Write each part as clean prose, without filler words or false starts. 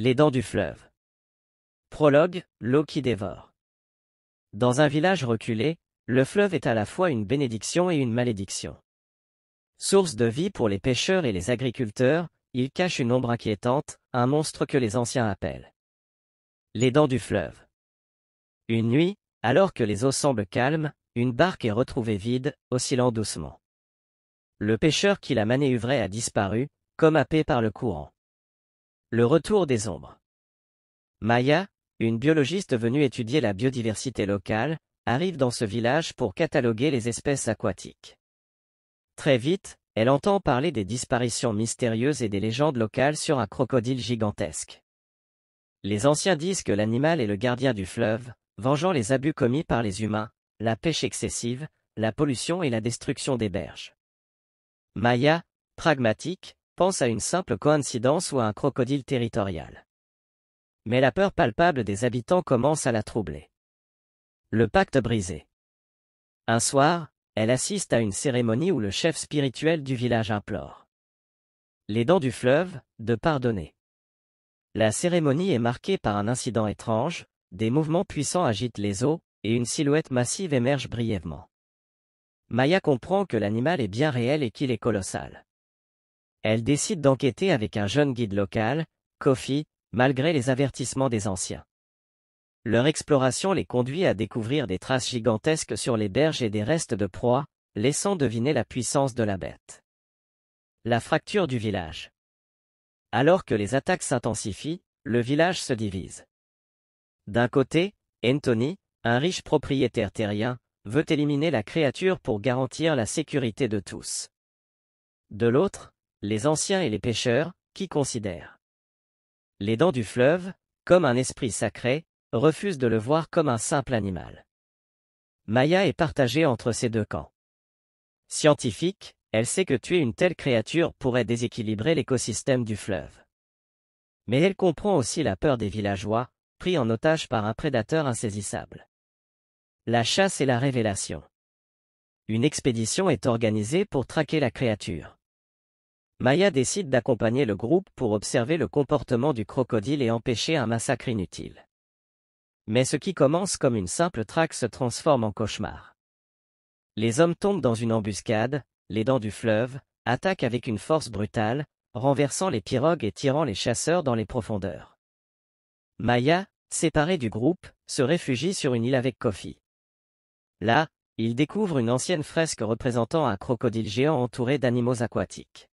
Les dents du fleuve. Prologue, l'eau qui dévore. Dans un village reculé, le fleuve est à la fois une bénédiction et une malédiction. Source de vie pour les pêcheurs et les agriculteurs, il cache une ombre inquiétante, un monstre que les anciens appellent les dents du fleuve. Une nuit, alors que les eaux semblent calmes, une barque est retrouvée vide, oscillant doucement. Le pêcheur qui la manœuvrait a disparu, comme happé par le courant. Le retour des ombres. Maya, une biologiste venue étudier la biodiversité locale, arrive dans ce village pour cataloguer les espèces aquatiques. Très vite, elle entend parler des disparitions mystérieuses et des légendes locales sur un crocodile gigantesque. Les anciens disent que l'animal est le gardien du fleuve, vengeant les abus commis par les humains, la pêche excessive, la pollution et la destruction des berges. Maya, pragmatique, pense à une simple coïncidence ou à un crocodile territorial. Mais la peur palpable des habitants commence à la troubler. Le pacte brisé. Un soir, elle assiste à une cérémonie où le chef spirituel du village implore les dents du fleuve, de pardonner. La cérémonie est marquée par un incident étrange, des mouvements puissants agitent les eaux, et une silhouette massive émerge brièvement. Maya comprend que l'animal est bien réel et qu'il est colossal. Elle décide d'enquêter avec un jeune guide local, Kofi, malgré les avertissements des anciens. Leur exploration les conduit à découvrir des traces gigantesques sur les berges et des restes de proie, laissant deviner la puissance de la bête. La fracture du village. Alors que les attaques s'intensifient, le village se divise. D'un côté, Anthony, un riche propriétaire terrien, veut éliminer la créature pour garantir la sécurité de tous. De l'autre, les anciens et les pêcheurs, qui considèrent les dents du fleuve, comme un esprit sacré, refusent de le voir comme un simple animal. Maya est partagée entre ces deux camps. Scientifique, elle sait que tuer une telle créature pourrait déséquilibrer l'écosystème du fleuve. Mais elle comprend aussi la peur des villageois, pris en otage par un prédateur insaisissable. La chasse et la révélation. Une expédition est organisée pour traquer la créature. Maya décide d'accompagner le groupe pour observer le comportement du crocodile et empêcher un massacre inutile. Mais ce qui commence comme une simple traque se transforme en cauchemar. Les hommes tombent dans une embuscade, les dents du fleuve, attaquent avec une force brutale, renversant les pirogues et tirant les chasseurs dans les profondeurs. Maya, séparée du groupe, se réfugie sur une île avec Kofi. Là, il découvre une ancienne fresque représentant un crocodile géant entouré d'animaux aquatiques.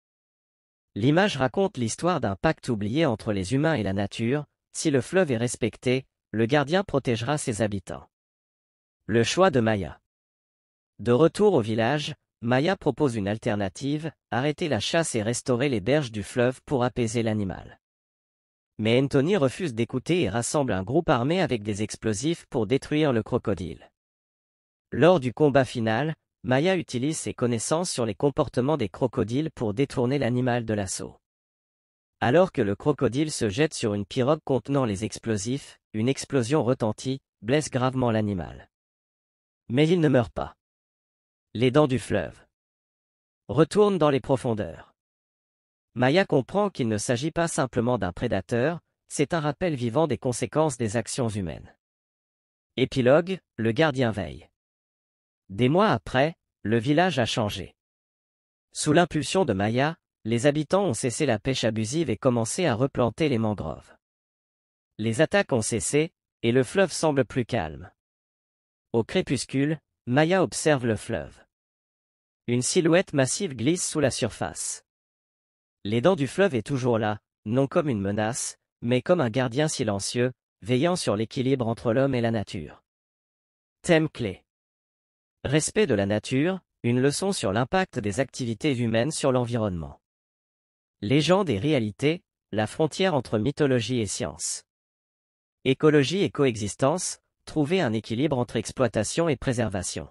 L'image raconte l'histoire d'un pacte oublié entre les humains et la nature. Si le fleuve est respecté, le gardien protégera ses habitants. Le choix de Maya. De retour au village, Maya propose une alternative, arrêter la chasse et restaurer les berges du fleuve pour apaiser l'animal. Mais Anthony refuse d'écouter et rassemble un groupe armé avec des explosifs pour détruire le crocodile. Lors du combat final, Maya utilise ses connaissances sur les comportements des crocodiles pour détourner l'animal de l'assaut. Alors que le crocodile se jette sur une pirogue contenant les explosifs, une explosion retentit, blesse gravement l'animal. Mais il ne meurt pas. Les dents du fleuve. Retourne dans les profondeurs. Maya comprend qu'il ne s'agit pas simplement d'un prédateur, c'est un rappel vivant des conséquences des actions humaines. Épilogue, le gardien veille. Des mois après, le village a changé. Sous l'impulsion de Maya, les habitants ont cessé la pêche abusive et commencé à replanter les mangroves. Les attaques ont cessé, et le fleuve semble plus calme. Au crépuscule, Maya observe le fleuve. Une silhouette massive glisse sous la surface. Les dents du fleuve est toujours là, non comme une menace, mais comme un gardien silencieux, veillant sur l'équilibre entre l'homme et la nature. Thème clé. Respect de la nature, une leçon sur l'impact des activités humaines sur l'environnement. Légende et réalité, la frontière entre mythologie et science. Écologie et coexistence, trouver un équilibre entre exploitation et préservation.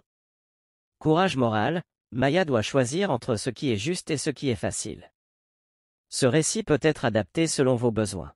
Courage moral, Maya doit choisir entre ce qui est juste et ce qui est facile. Ce récit peut être adapté selon vos besoins.